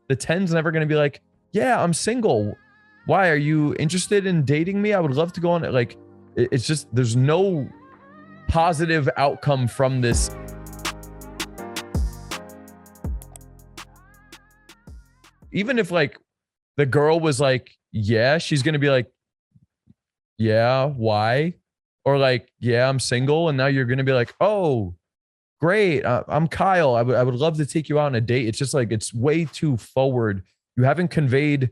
The 10's never going to be like, yeah, I'm single. Why? Are you interested in dating me? I would love to go on it. Like, it's just, there's no positive outcome from this. Even if like the girl was like, yeah, she's going to be like, yeah, why? Or like, yeah, I'm single. And now you're going to be like, oh, great. I'm Kyle. I would love to take you out on a date. It's just like, it's way too forward. You haven't conveyed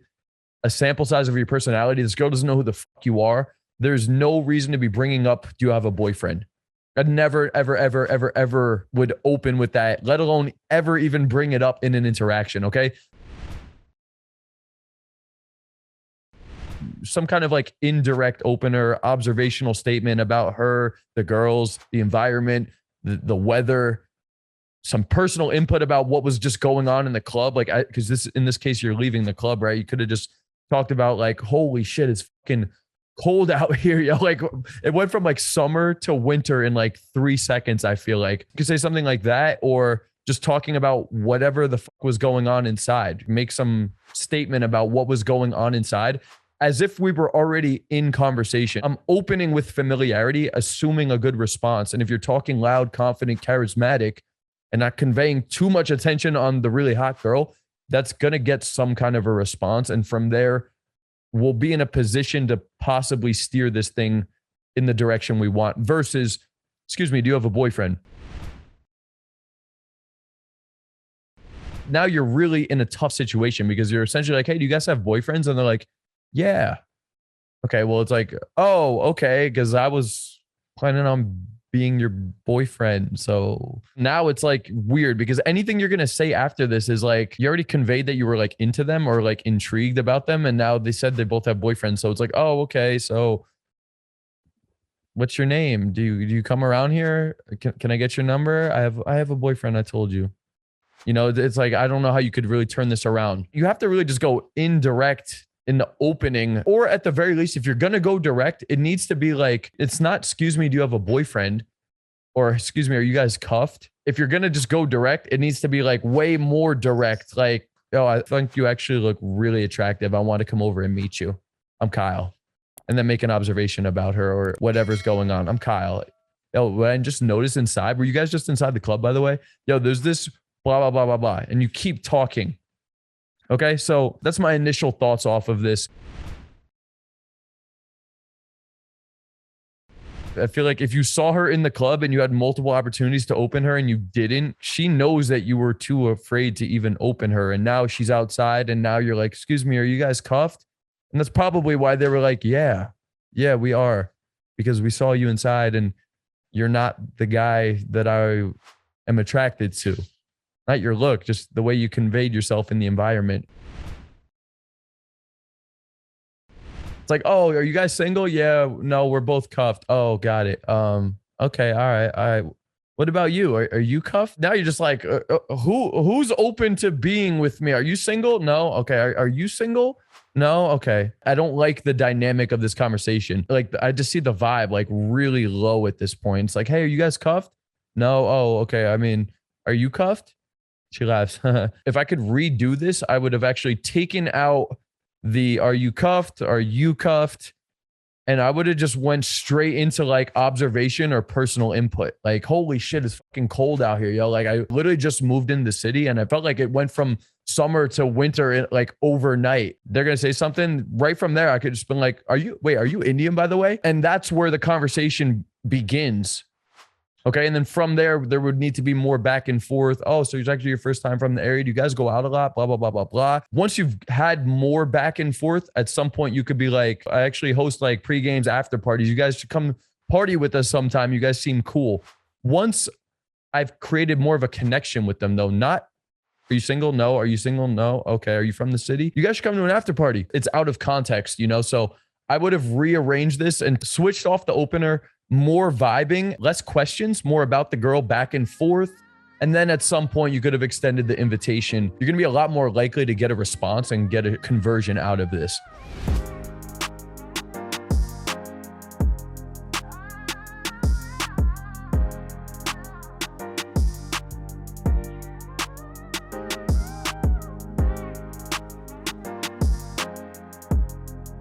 a sample size of your personality. This girl doesn't know who the fuck you are. There's no reason to be bringing up, do you have a boyfriend? I'd never, ever, ever, ever, ever would open with that, let alone ever even bring it up in an interaction, okay? Some kind of like indirect opener, observational statement about her, the girls, the environment, the weather, some personal input about what was just going on in the club. Like, because this, in this case, you're leaving the club, right? You could have just talked about like, holy shit, it's fucking cold out here. Yeah, like it went from like summer to winter in like 3 seconds. I feel like you could say something like that, or just talking about whatever the fuck was going on inside. Make some statement about what was going on inside, as if we were already in conversation. I'm opening with familiarity, assuming a good response. And if you're talking loud, confident, charismatic, and not conveying too much attention on the really hot girl, that's going to get some kind of a response. And from there, we'll be in a position to possibly steer this thing in the direction we want versus, excuse me, do you have a boyfriend? Now you're really in a tough situation because you're essentially like, hey, do you guys have boyfriends? And they're like, yeah. Okay, well, it's like, oh, okay, because I was planning on being your boyfriend. So now it's like weird because anything you're going to say after this is like, you already conveyed that you were like into them or like intrigued about them. And now they said they both have boyfriends. So it's like, oh, okay. So what's your name? Do you come around here? Can I get your number? I have a boyfriend. I told you. You know, it's like, I don't know how you could really turn this around. You have to really just go indirect in the opening, or at the very least, if you're going to go direct, it needs to be like, it's not, excuse me, do you have a boyfriend? Or excuse me, are you guys cuffed? If you're going to just go direct, it needs to be like way more direct. Like, oh, I think you actually look really attractive. I want to come over and meet you. I'm Kyle. And then make an observation about her or whatever's going on. I'm Kyle. Yo, and just notice inside, were you guys just inside the club, by the way? Yo, there's this blah, blah, blah, blah, blah. And you keep talking. Okay, so that's my initial thoughts off of this. I feel like if you saw her in the club and you had multiple opportunities to open her and you didn't, she knows that you were too afraid to even open her. And now she's outside and now you're like, excuse me, are you guys cuffed? And that's probably why they were like, yeah, we are. Because we saw you inside and you're not the guy that I am attracted to. Not your look, just the way you conveyed yourself in the environment. It's like, oh, are you guys single? Yeah, no, we're both cuffed. Oh, got it. Okay, all right. What about you? Are you cuffed? Now you're just like, who's open to being with me? Are you single? No. Okay. Are you single? No. Okay. I don't like the dynamic of this conversation. Like, I just see the vibe like really low at this point. It's like, hey, are you guys cuffed? No. Oh, okay. I mean, are you cuffed? She laughs. If I could redo this, I would have actually taken out the are you cuffed? Are you cuffed? And I would have just went straight into like observation or personal input. Like, holy shit, it's fucking cold out here, yo. Like, I literally just moved in the city and I felt like it went from summer to winter in like overnight. They're going to say something right from there. I could just been like, are you Indian, by the way? And that's where the conversation begins. Okay, and then from there would need to be more back and forth. Oh, so it's actually your first time from the area. Do you guys go out a lot? Blah, blah, blah, blah, blah. Once you've had more back and forth, at some point you could be like, I actually host like pre-games, after parties. You guys should come party with us sometime. You guys seem cool. Once I've created more of a connection with them though, not, are you single? No. Are you single? No. Okay. Are you from the city? You guys should come to an after party. It's out of context, you know? So I would have rearranged this and switched off the opener, more vibing, less questions, more about the girl, back and forth. And then at some point you could have extended the invitation. You're going to be a lot more likely to get a response and get a conversion out of this.